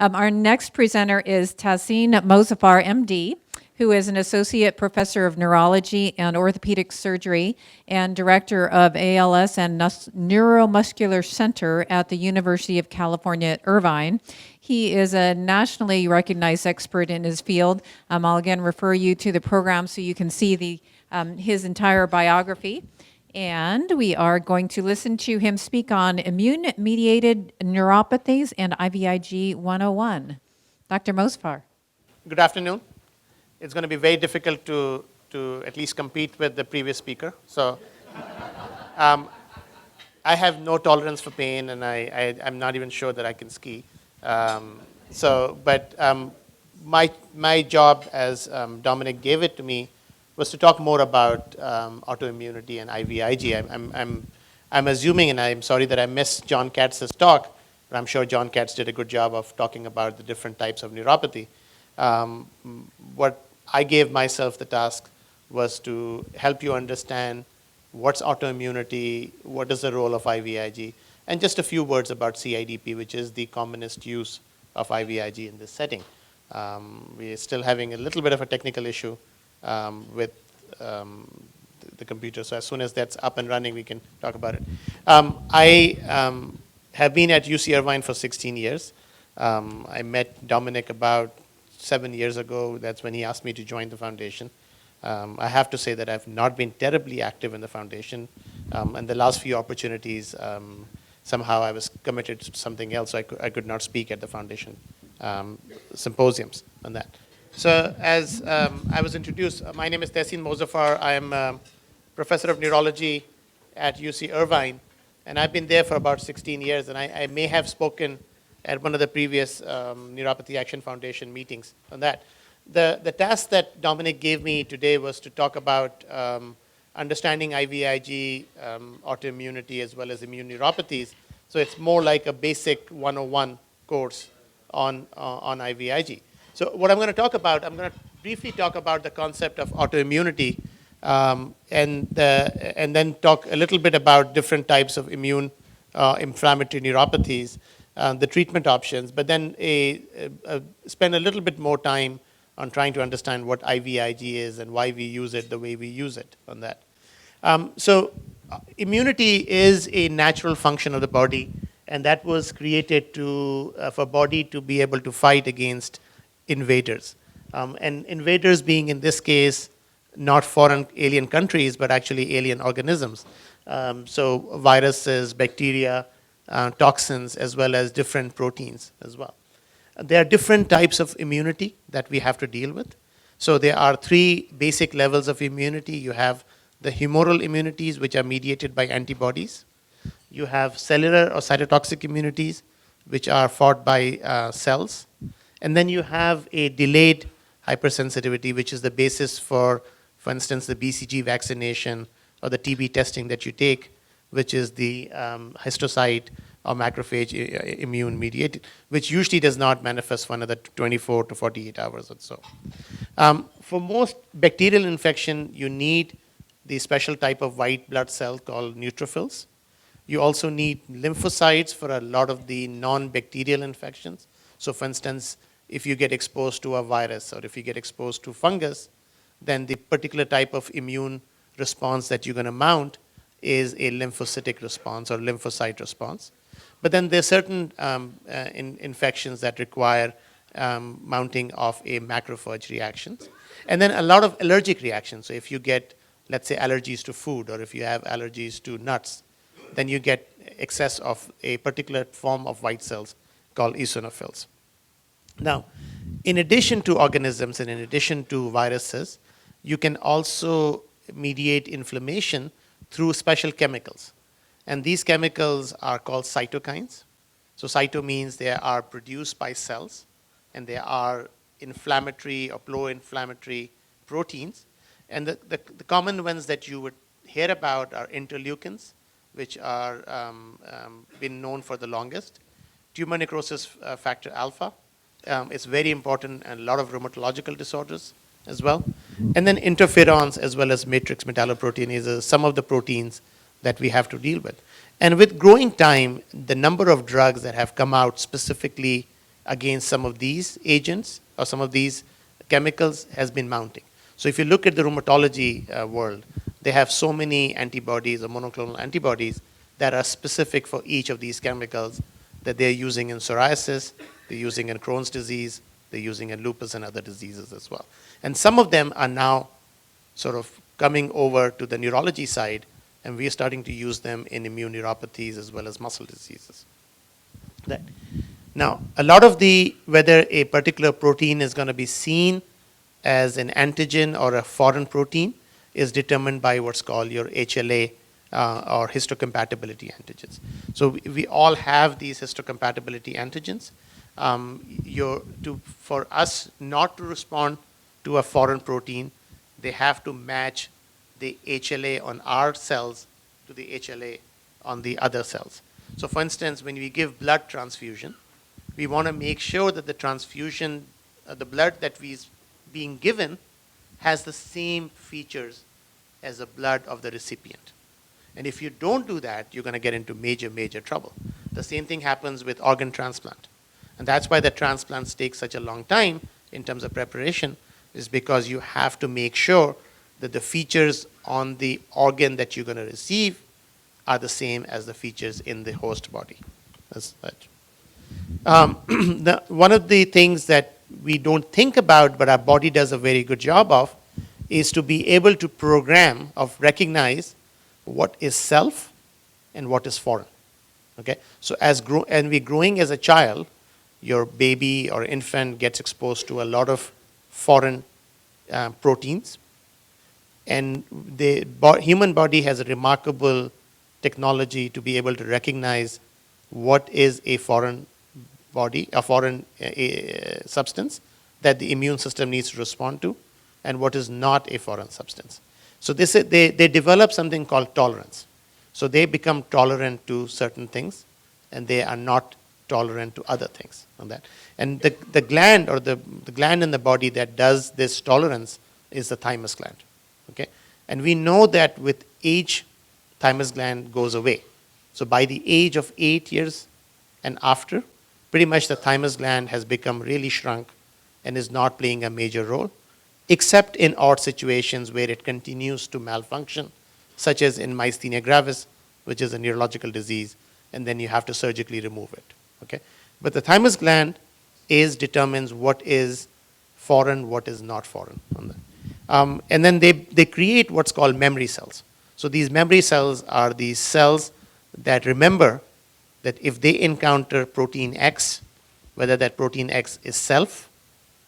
Our next presenter is Tahsin MOZAFFER, MD, who is an associate professor of neurology and orthopedic surgery and director of ALS and Neuromuscular Center at the University of California at Irvine. He is a nationally recognized expert in his field. I'll again refer you to the program so you can see his entire biography. And we are going to listen to him speak on immune-mediated neuropathies and IVIG 101. Dr. MOZAFFER. Good afternoon. It's going to be very difficult to at least compete with the previous speaker. So I have no tolerance for pain, and I'm not even sure that I can ski. My job, as Dominic gave it to me, was to talk more about autoimmunity and IVIG. I'm assuming, and I'm sorry that I missed John Katz's talk, but I'm sure John Katz did a good job of talking about the different types of neuropathy. What I gave myself the task was to help you understand what's autoimmunity, what is the role of IVIG, and just a few words about CIDP, which is the commonest use of IVIG in this setting. We're still having a little bit of a technical issue with the computer. So as soon as that's up and running, we can talk about it. I have been at UC Irvine for 16 years. I met Dominic about 7 years ago. That's when he asked me to join the foundation. I have to say that I've not been terribly active in the foundation. And the last few opportunities, somehow I was committed to something else, so I could not speak at the foundation symposiums on that. So as I was introduced, my name is Tahsin MOZAFFER. I am a professor of neurology at UC Irvine, and I've been there for about 16 years, and I may have spoken at one of the previous Neuropathy Action Foundation meetings on that. The task that Dominic gave me today was to talk about understanding IVIG, autoimmunity, as well as immune neuropathies. So it's more like a basic 101 course on IVIG. So what I'm going to talk about, I'm going to briefly talk about the concept of autoimmunity and then talk a little bit about different types of immune inflammatory neuropathies, the treatment options, but then spend a little bit more time on trying to understand what IVIG is and why we use it the way we use it on that. Immunity is a natural function of the body, and that was created for body to be able to fight against invaders. And invaders being, in this case, not foreign alien countries, but actually alien organisms. So viruses, bacteria, toxins, as well as different proteins as well. There are different types of immunity that we have to deal with. So there are three basic levels of immunity. You have the humoral immunities, which are mediated by antibodies. You have cellular or cytotoxic immunities, which are fought by cells. And then you have a delayed hypersensitivity, which is the basis for instance, the BCG vaccination or the TB testing that you take, which is the histocyte or macrophage immune mediated, which usually does not manifest for another 24 to 48 hours or so. For most bacterial infection, you need the special type of white blood cell called neutrophils. You also need lymphocytes for a lot of the non-bacterial infections. So for instance, if you get exposed to a virus or if you get exposed to fungus, then the particular type of immune response that you're going to mount is a lymphocytic response or lymphocyte response. But then there's certain infections that require mounting of a macrophage reactions. And then a lot of allergic reactions. So if you get, let's say, allergies to food, or if you have allergies to nuts, then you get excess of a particular form of white cells called eosinophils. Now, in addition to organisms and in addition to viruses, you can also mediate inflammation through special chemicals. And these chemicals are called cytokines. So cyto means they are produced by cells, and they are inflammatory or pro-inflammatory proteins. And the common ones that you would hear about are interleukins, which are been known for the longest. Tumor necrosis factor alpha. It's very important in a lot of rheumatological disorders as well. And then interferons as well as matrix metalloproteinases, some of the proteins that we have to deal with. And with growing time, the number of drugs that have come out specifically against some of these agents or some of these chemicals has been mounting. So if you look at the rheumatology world, they have so many antibodies or monoclonal antibodies that are specific for each of these chemicals that they're using in psoriasis, they're using in Crohn's disease, they're using in lupus and other diseases as well. And some of them are now sort of coming over to the neurology side, and we're starting to use them in immune neuropathies as well as muscle diseases. Now, a lot of whether a particular protein is going to be seen as an antigen or a foreign protein is determined by what's called your HLA or histocompatibility antigens. So we all have these histocompatibility antigens. For us not to respond to a foreign protein, they have to match the HLA on our cells to the HLA on the other cells. So for instance, when we give blood transfusion, we want to make sure that the transfusion, the blood that is being given has the same features as the blood of the recipient. And if you don't do that, you're going to get into major, major trouble. The same thing happens with organ transplant. And that's why the transplants take such a long time in terms of preparation, is because you have to make sure that the features on the organ that you're going to receive are the same as the features in the host body. That's that. One of the things that we don't think about, but our body does a very good job of, is to be able to program or recognize what is self and what is foreign. Okay? So and we're growing as a child, your baby or infant gets exposed to a lot of foreign proteins. And the human body has a remarkable technology to be able to recognize what is a foreign body, a foreign substance that the immune system needs to respond to, and what is not a foreign substance. So they develop something called tolerance. So they become tolerant to certain things, and they are not tolerant to other things on that. And the gland or the gland in the body that does this tolerance is the thymus gland. Okay? And we know that with age, thymus gland goes away. So by the age of 8 years and after, pretty much the thymus gland has become really shrunk and is not playing a major role, except in odd situations where it continues to malfunction, such as in myasthenia gravis, which is a neurological disease, and then you have to surgically remove it. Okay? But the thymus gland determines what is foreign, what is not foreign. And then they create what's called memory cells. So these memory cells are these cells that remember that if they encounter protein X, whether that protein X is self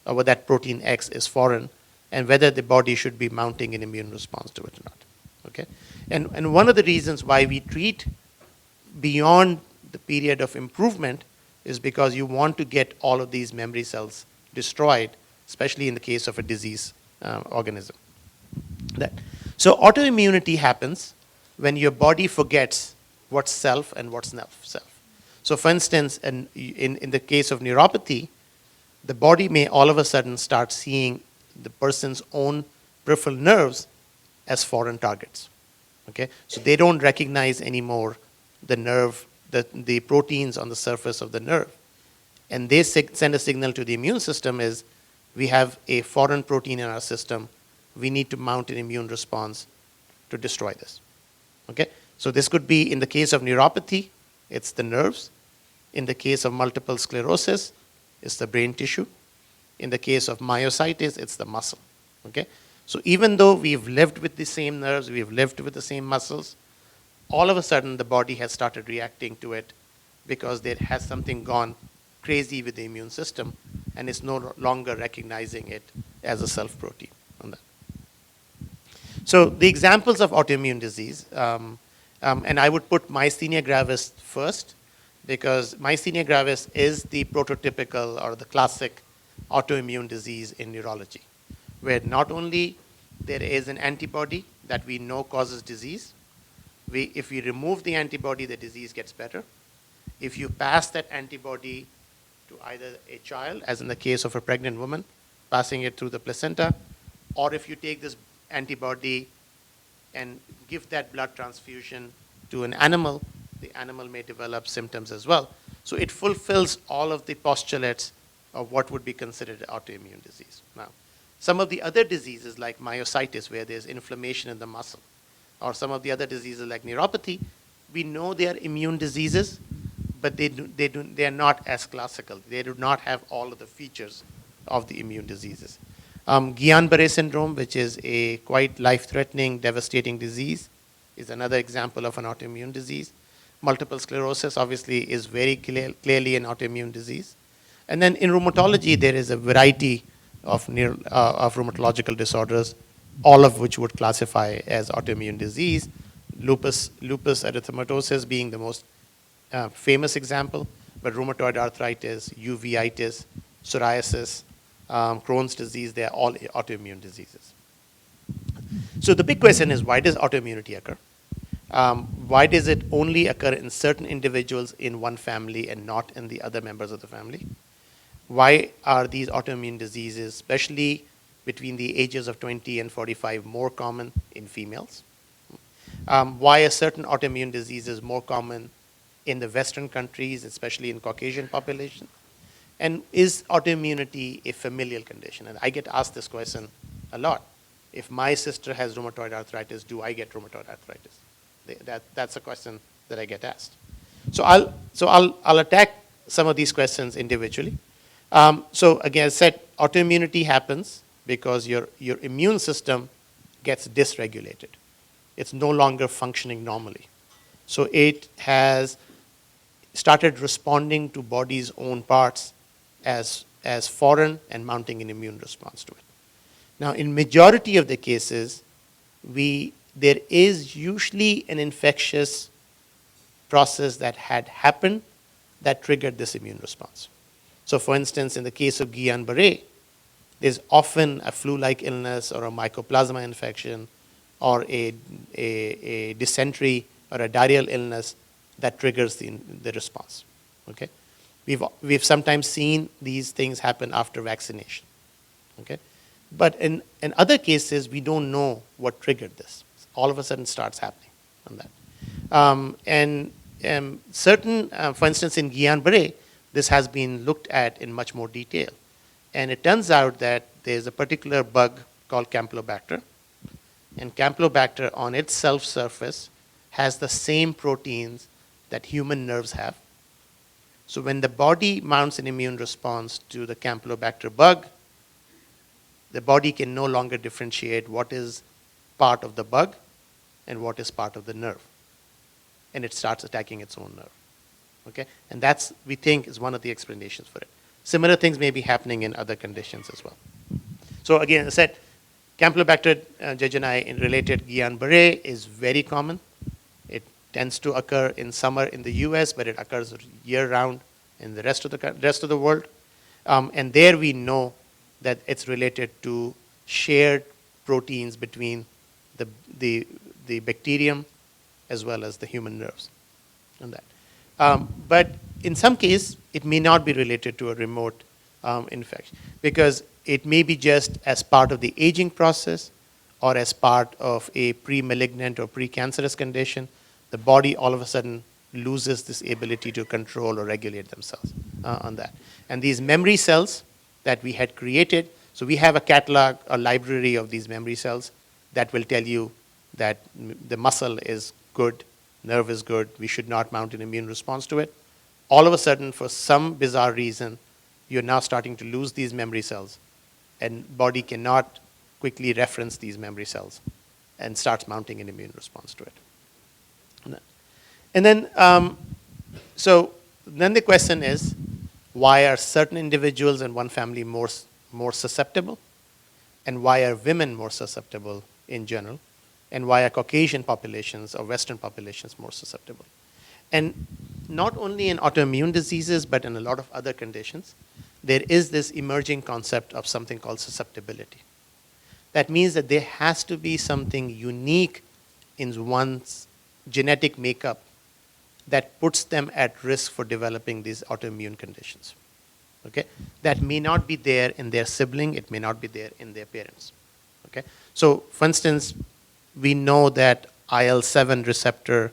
or whether that protein X is foreign, and whether the body should be mounting an immune response to it or not. Okay? And one of the reasons why we treat beyond the period of improvement is because you want to get all of these memory cells destroyed, especially in the case of a disease organism. So autoimmunity happens when your body forgets what's self and what's not self. So for instance, in the case of neuropathy, the body may all of a sudden start seeing the person's own peripheral nerves as foreign targets. Okay? So they don't recognize anymore the nerve, the proteins on the surface of the nerve. And they send a signal to the immune system is, we have a foreign protein in our system. We need to mount an immune response to destroy this. Okay? So this could be, in the case of neuropathy, it's the nerves. In the case of multiple sclerosis, it's the brain tissue. In the case of myositis, it's the muscle. Okay? So even though we've lived with the same nerves, we've lived with the same muscles, all of a sudden the body has started reacting to it because there has something gone crazy with the immune system, and it's no longer recognizing it as a self protein. So the examples of autoimmune disease, and I would put myasthenia gravis first, because myasthenia gravis is the prototypical or the classic autoimmune disease in neurology, where not only there is an antibody that we know causes disease, if we remove the antibody, the disease gets better. If you pass that antibody to either a child, as in the case of a pregnant woman, passing it through the placenta, or if you take this antibody and give that blood transfusion to an animal, the animal may develop symptoms as well. So it fulfills all of the postulates of what would be considered an autoimmune disease. Now, some of the other diseases like myositis, where there's inflammation in the muscle, or some of the other diseases like neuropathy, we know they are immune diseases, but they are not as classical. They do not have all of the features of the immune diseases. Guillain Barré syndrome, which is a quite life-threatening, devastating disease, is another example of an autoimmune disease. Multiple sclerosis, obviously, is very clearly an autoimmune disease. And then in rheumatology, there is a variety of rheumatological disorders, all of which would classify as autoimmune disease. Lupus erythematosus being the most famous example, but rheumatoid arthritis, uveitis, psoriasis, Crohn's disease, they are all autoimmune diseases. So the big question is, why does autoimmunity occur? Why does it only occur in certain individuals in one family and not in the other members of the family? Why are these autoimmune diseases, especially between the ages of 20 and 45, more common in females? Why are certain autoimmune diseases more common in the Western countries, especially in Caucasian population? And is autoimmunity a familial condition? And I get asked this question a lot. If my sister has rheumatoid arthritis, do I get rheumatoid arthritis? That's a question that I get asked. So I'll attack some of these questions individually. So again, as I said, autoimmunity happens because your immune system gets dysregulated. It's no longer functioning normally. So it has started responding to body's own parts as foreign and mounting an immune response to it. Now, in majority of the cases, there is usually an infectious process that had happened that triggered this immune response. So for instance, in the case of Guillain Barré, there's often a flu-like illness or a mycoplasma infection or a dysentery or a diarrheal illness that triggers the response. Okay? We've sometimes seen these things happen after vaccination. Okay? But in other cases, we don't know what triggered this. All of a sudden starts happening on that. Certain, for instance, in Guillain Barré, this has been looked at in much more detail. And it turns out that there's a particular bug called campylobacter. And campylobacter on its self surface has the same proteins that human nerves have. So when the body mounts an immune response to the campylobacter bug, the body can no longer differentiate what is part of the bug and what is part of the nerve. And it starts attacking its own nerve. Okay? And that's, we think, is one of the explanations for it. Similar things may be happening in other conditions as well. So again, as I said, Campylobacter jejuni in related Guillain Barré is very common. It tends to occur in summer in the US, but it occurs year-round in the rest of the world. And there we know that it's related to shared proteins between the bacterium as well as the human nerves on that. But in some case, it may not be related to a remote infection because it may be just as part of the aging process or as part of a pre-malignant or pre-cancerous condition. The body all of a sudden loses this ability to control or regulate themselves on that. And these memory cells that we had created, so we have a catalog, a library of these memory cells that will tell you that the muscle is good, nerve is good, we should not mount an immune response to it. All of a sudden, for some bizarre reason, you're now starting to lose these memory cells, and body cannot quickly reference these memory cells and starts mounting an immune response to it. And then, so then the question is, why are certain individuals in one family more susceptible? And why are women more susceptible in general? And why are Caucasian populations or Western populations more susceptible? And not only in autoimmune diseases, but in a lot of other conditions, there is this emerging concept of something called susceptibility. That means that there has to be something unique in one's genetic makeup that puts them at risk for developing these autoimmune conditions. Okay? That may not be there in their sibling, it may not be there in their parents. Okay? So, for instance, we know that IL-7 receptor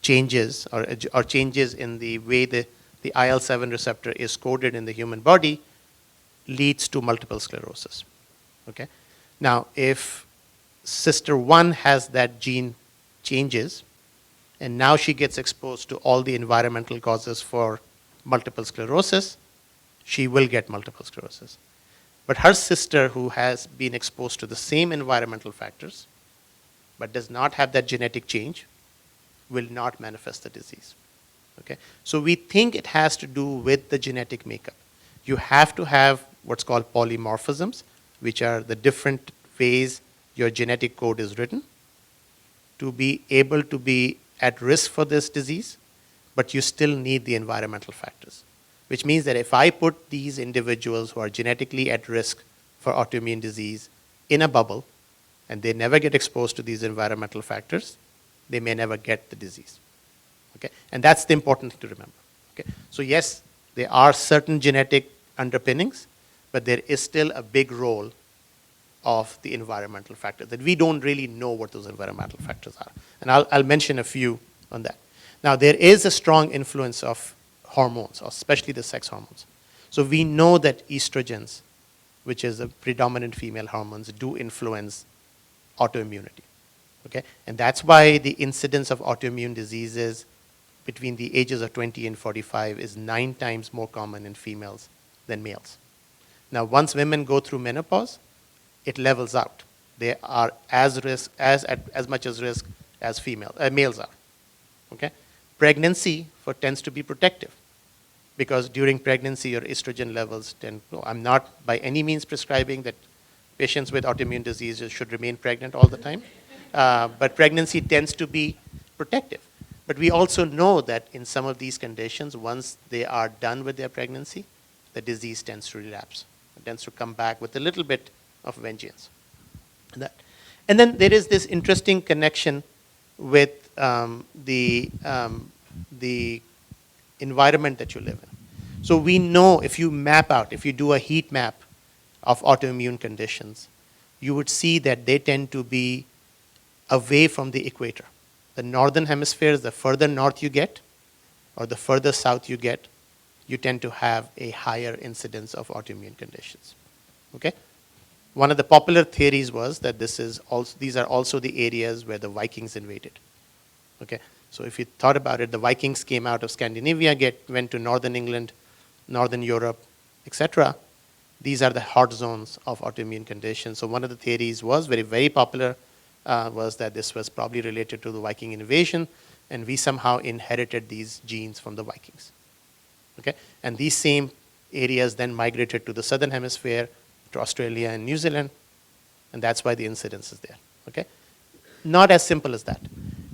changes or changes in the way the the IL-7 receptor is coded in the human body leads to multiple sclerosis. Okay? Now, if sister 1 has that gene changes, and now she gets exposed to all the environmental causes for multiple sclerosis, she will get multiple sclerosis. But her sister, who has been exposed to the same environmental factors, but does not have that genetic change, will not manifest the disease. Okay? So we think it has to do with the genetic makeup. You have to have what's called polymorphisms, which are the different ways your genetic code is written, to be able to be at risk for this disease, but you still need the environmental factors. Which means that if I put these individuals who are genetically at risk for autoimmune disease in a bubble, and they never get exposed to these environmental factors, they may never get the disease. Okay? And that's the important thing to remember. Okay? So yes, there are certain genetic underpinnings, but there is still a big role of the environmental factors that we don't really know what those environmental factors are. And I'll mention a few on that. Now, there is a strong influence of hormones, especially the sex hormones. So we know that estrogens, which is a predominant female hormones, do influence autoimmunity. Okay? And that's why the incidence of autoimmune diseases between the ages of 20 and 45 is 9 times more common in females than males. Now, once women go through menopause, it levels out. They are as much as risk as males are. Okay? Pregnancy tends to be protective, because during pregnancy your estrogen levels tend to. I'm not by any means prescribing that patients with autoimmune diseases should remain pregnant all the time, but pregnancy tends to be protective. But we also know that in some of these conditions, once they are done with their pregnancy, the disease tends to relapse. It tends to come back with a little bit of vengeance. And then there is this interesting connection with the environment that you live in. So we know if you do a heat map of autoimmune conditions, you would see that they tend to be away from the equator. The northern hemispheres, the further north you get, or the further south you get, you tend to have a higher incidence of autoimmune conditions. Okay? One of the popular theories was that these are also the areas where the Vikings invaded. Okay? So if you thought about it, the Vikings came out of Scandinavia, went to northern England, northern Europe, etc. These are the hot zones of autoimmune conditions. So one of the theories was very, very popular, was that this was probably related to the Viking invasion, and we somehow inherited these genes from the Vikings. Okay? And these same areas then migrated to the southern hemisphere, to Australia and New Zealand, and that's why the incidence is there. Okay? Not as simple as that.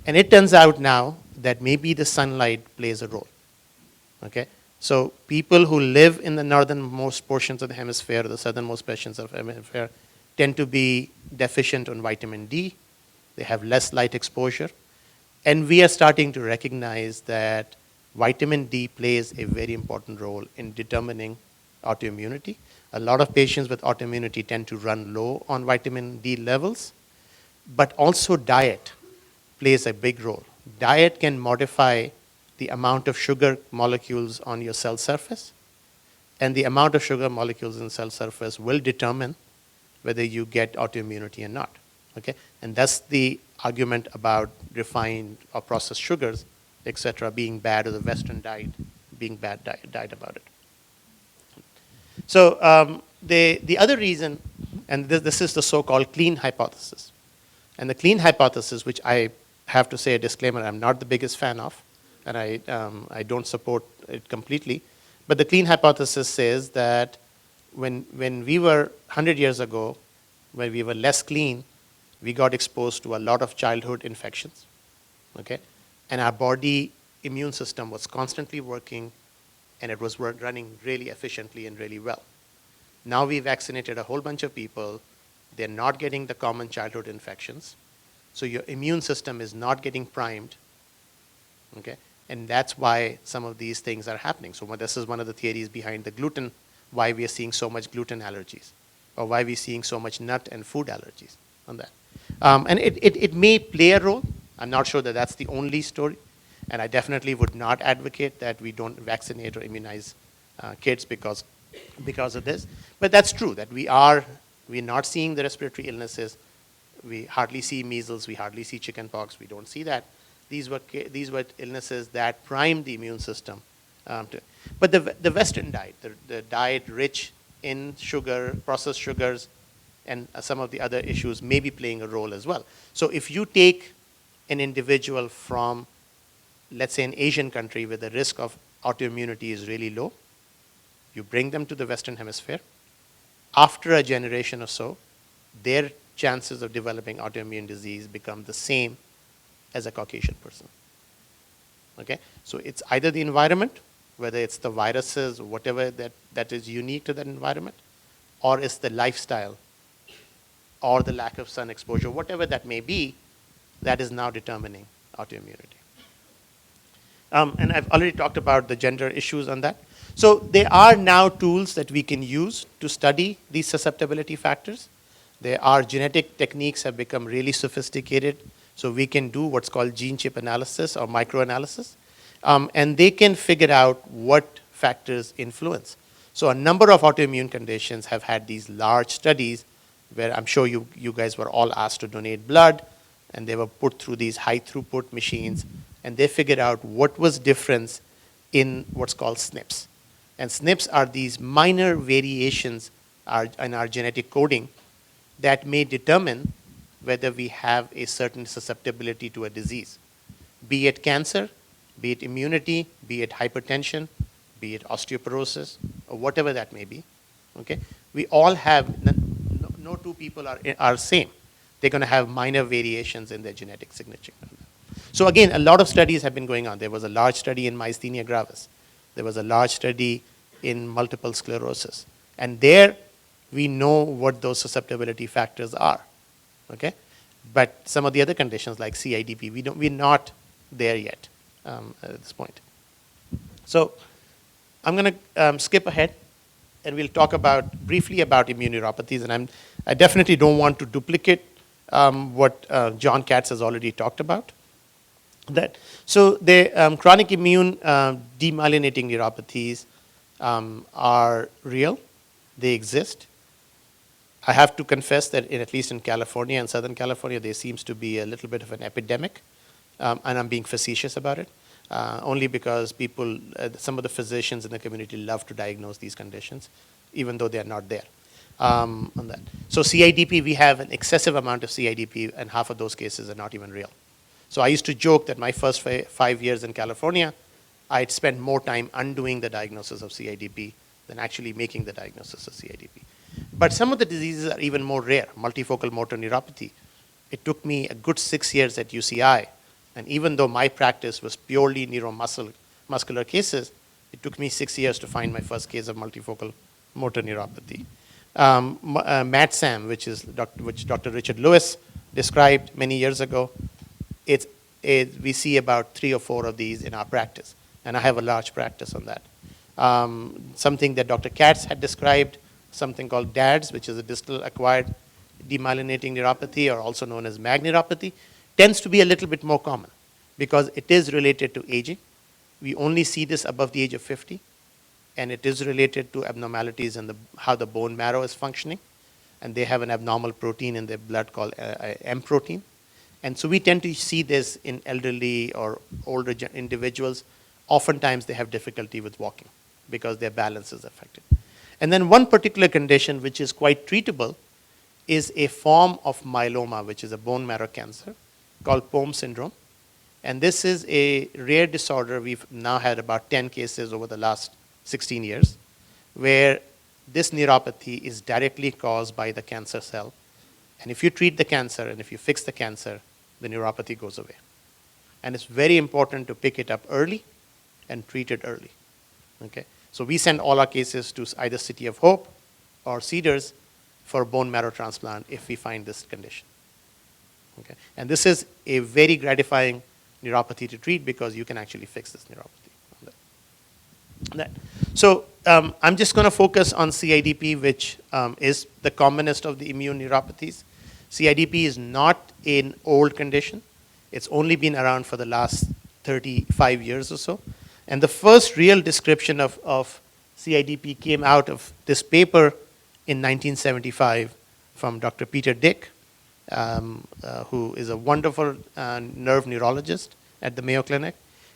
And it turns out now that maybe the sunlight plays a role. Okay? So people who live in the northernmost portions of the hemisphere, or the southernmost portions of the hemisphere, tend to be deficient on vitamin D. They have less light exposure. And we are starting to recognize that vitamin D plays a very important role in determining autoimmunity. A lot of patients with autoimmunity tend to run low on vitamin D levels, but also diet plays a big role. Diet can modify the amount of sugar molecules on your cell surface, and the amount of sugar molecules in the cell surface will determine whether you get autoimmunity or not. Okay? And that's the argument about refined or processed sugars, etc., being bad, or the Western diet being bad diet about it. So the other reason, and this is the so-called clean hypothesis. And the clean hypothesis, which I have to say a disclaimer, I'm not the biggest fan of, and I don't support it completely. But the clean hypothesis says that when we were 100 years ago, when we were less clean, we got exposed to a lot of childhood infections. Okay? And our body immune system was constantly working, and it was running really efficiently and really well. Now we vaccinated a whole bunch of people. They're not getting the common childhood infections. So your immune system is not getting primed. Okay? And that's why some of these things are happening. So this is one of the theories behind the gluten, why we are seeing so much gluten allergies, or why we're seeing so much nut and food allergies on that. And it may play a role. I'm not sure that that's the only story. And I definitely would not advocate that we don't vaccinate or immunize kids because of this. But that's true, that we're not seeing the respiratory illnesses. We hardly see measles, we hardly see chickenpox, we don't see that. These were illnesses that primed the immune system. But the Western diet, the diet rich in sugar, processed sugars, and some of the other issues may be playing a role as well. So if you take an individual from, let's say, an Asian country where the risk of autoimmunity is really low, you bring them to the Western Hemisphere, after a generation or so, their chances of developing autoimmune disease become the same as a Caucasian person. Okay? So it's either the environment, whether it's the viruses or whatever that is unique to that environment, or it's the lifestyle, or the lack of sun exposure, whatever that may be, that is now determining autoimmunity. And I've already talked about the gender issues on that. So there are now tools that we can use to study these susceptibility factors. There are genetic techniques have become really sophisticated, so we can do what's called gene chip analysis or microanalysis, and they can figure out what factors influence. So a number of autoimmune conditions have had these large studies where I'm sure you guys were all asked to donate blood, and they were put through these high throughput machines, and they figured out what was difference in what's called SNPs. And SNPs are these minor variations in our genetic coding that may determine whether we have a certain susceptibility to a disease, be it cancer, be it immunity, be it hypertension, be it osteoporosis, or whatever that may be. Okay? We all have, no two people are same. They're going to have minor variations in their genetic signature. So again, a lot of studies have been going on. There was a large study in myasthenia gravis. There was a large study in multiple sclerosis. And there, we know what those susceptibility factors are. Okay? But some of the other conditions like CIDP, we're not there yet at this point. So I'm going to skip ahead, and we'll talk briefly about immuneuropathies. And I definitely don't want to duplicate what John Katz has already talked about. So the chronic immune demyelinating neuropathies are real. They exist. I have to confess that at least in California and Southern California, there seems to be a little bit of an epidemic, and I'm being facetious about it, only because people, some of the physicians in the community love to diagnose these conditions, even though they are not there on that. So CIDP, we have an excessive amount of CIDP, and half of those cases are not even real. So I used to joke that my first 5 years in California, I'd spent more time undoing the diagnosis of CIDP than actually making the diagnosis of CIDP. But some of the diseases are even more rare. Multifocal motor neuropathy. It took me a good 6 years at UCI, and even though my practice was purely neuromuscular cases, it took me 6 years to find my first case of multifocal motor neuropathy. MATSAM, which Dr. Richard Lewis described many years ago, we see about 3 or 4 of these in our practice, and I have a large practice on that. Something that Dr. Katz had described, something called DADS, which is a distal acquired demyelinating neuropathy, or also known as MAG neuropathy, tends to be a little bit more common because it is related to aging. We only see this above the age of 50, and it is related to abnormalities in how the bone marrow is functioning, and they have an abnormal protein in their blood called M protein. And so we tend to see this in elderly or older individuals. Oftentimes they have difficulty with walking because their balance is affected. And then one particular condition which is quite treatable is a form of myeloma, which is a bone marrow cancer called POEM syndrome. And this is a rare disorder. We've now had about 10 cases over the last 16 years where this neuropathy is directly caused by the cancer cell. And if you treat the cancer and if you fix the cancer, the neuropathy goes away. And it's very important to pick it up early and treat it early. Okay? So we send all our cases to either City of Hope or Cedars for bone marrow transplant if we find this condition. Okay? And this is a very gratifying neuropathy to treat because you can actually fix this neuropathy. So I'm just going to focus on CIDP, which is the commonest of the immune neuropathies. CIDP is not an old condition. It's only been around for the last 35 years or so. And the first real description of CIDP came out of this paper in 1975 from Dr. Peter Dick, who is a wonderful nerve neurologist at the Mayo Clinic.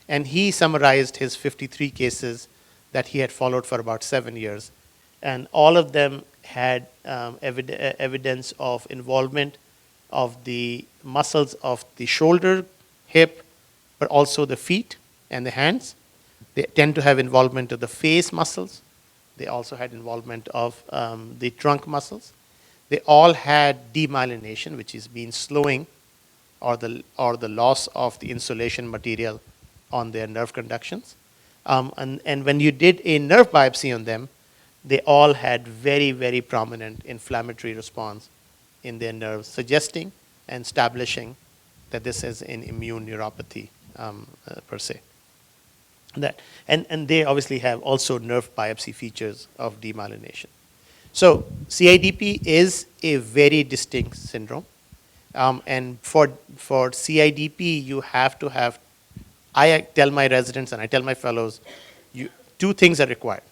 And he summarized his 53 cases that he had followed for about 7 years. And all of them had evidence of involvement of the muscles of the shoulder, hip, but also the feet and the hands. They tend to have involvement of the face muscles. They also had involvement of the trunk muscles. They all had demyelination, which is means slowing or the loss of the insulation material on their nerve conductions. And when you did a nerve biopsy on them, they all had very, very prominent inflammatory response in their nerves, suggesting and establishing that this is an immune neuropathy per se. And they obviously have also nerve biopsy features of demyelination. So CIDP is a very distinct syndrome. And for CIDP, you have to have, I tell my residents and I tell my fellows, two things are required.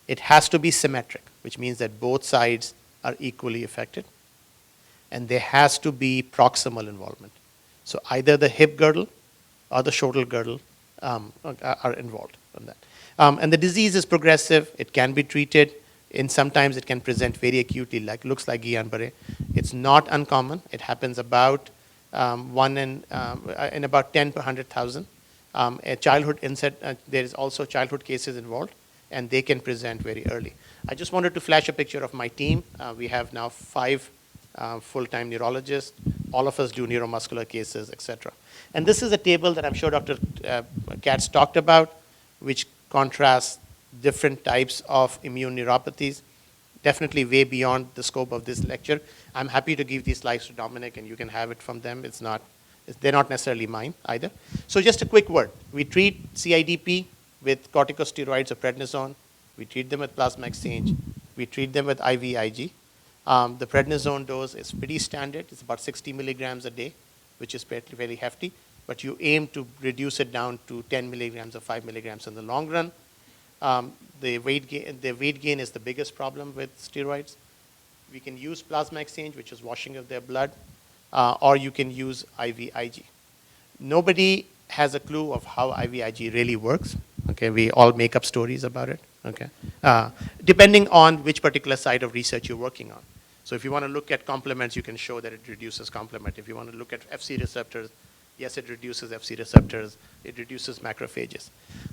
It has to be symmetric, which means that both sides are equally affected. And there has to be proximal involvement. So either the hip girdle or the shoulder girdle are involved on that. And the disease is progressive. It can be treated. And sometimes it can present very acutely, looks like Guillain Barré. It's not uncommon. It happens about in about 10 per 100,000. A childhood there is also childhood cases involved, and they can present very early. I just wanted to flash a picture of my team. We have now 5 full-time neurologists. All of us do neuromuscular cases, et cetera. And this is a table that I'm sure Dr. Katz talked about, which contrasts different types of immune neuropathies, definitely way beyond the scope of this lecture. I'm happy to give these slides to Dominic, and you can have it from them. They're not necessarily mine either. So just a quick word. We treat CIDP with corticosteroids or prednisone. We treat them with plasma exchange. We treat them with IVIG. The prednisone dose is pretty standard. It's about 60 milligrams a day, which is very hefty. But you aim to reduce it down to 10 milligrams or 5 milligrams in the long run. The weight gain is the biggest problem with steroids. We can use plasma exchange, which is washing of their blood, or you can use IVIG. Nobody has a clue of how IVIG really works. Okay, we all make up stories about it. Okay, depending on which particular side of research you're working on. So if you want to look at complements, you can show that it reduces complement. If you want to look at FC receptors, yes, it reduces FC receptors. It reduces macrophages.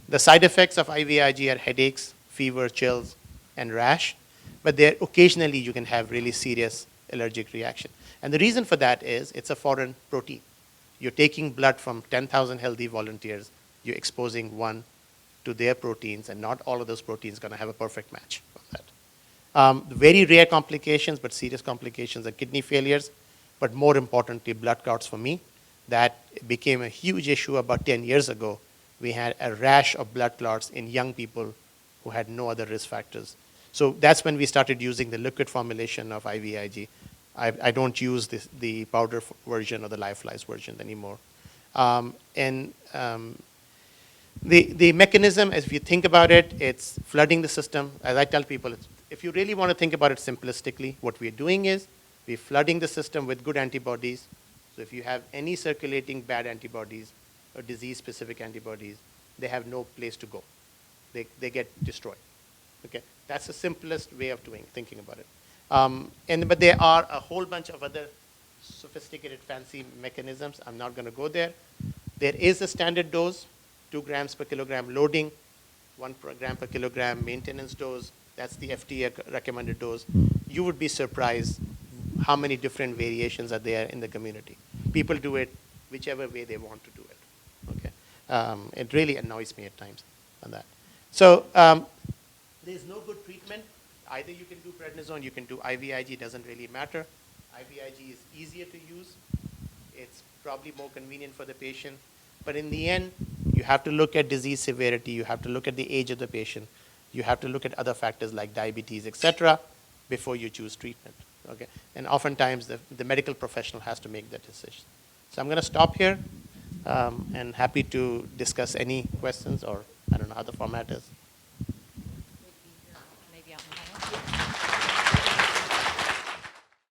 The side effects of IVIG are headaches, fever, chills, and rash. But there occasionally you can have really serious allergic reaction. And the reason for that is it's a foreign protein. You're taking blood from 10,000 healthy volunteers. You're exposing one to their proteins, and not all of those proteins are going to have a perfect match of that. Very rare complications, but serious complications are kidney failures, but more importantly, blood clots for me. That became a huge issue about 10 years ago. We had a rash of blood clots in young people who had no other risk factors. So that's when we started using the liquid formulation of IVIG. I don't use the powder version or the lyophilized version anymore. The mechanism, as you think about it, it's flooding the system. As I tell people, if you really want to think about it simplistically, what we're doing is we're flooding the system with good antibodies. So if you have any circulating bad antibodies or disease-specific antibodies, they have no place to go. They get destroyed. Okay, that's the simplest way of thinking about it. But there are a whole bunch of other sophisticated, fancy mechanisms. I'm not going to go there. There is a standard dose, 2 grams per kilogram loading, 1 gram per kilogram maintenance dose. That's the FDA recommended dose. You would be surprised how many different variations are there in the community. People do it whichever way they want to do it. Okay, it really annoys me at times on that. So there's no good treatment. Either you can do prednisone, you can do IVIG. It doesn't really matter. IVIG is easier to use. It's probably more convenient for the patient. But in the end, you have to look at disease severity. You have to look at the age of the patient. You have to look at other factors like diabetes, et cetera, before you choose treatment. Okay? And oftentimes, the medical professional has to make that decision. So I'm going to stop here. and happy to discuss any questions, or I don't know how the format is.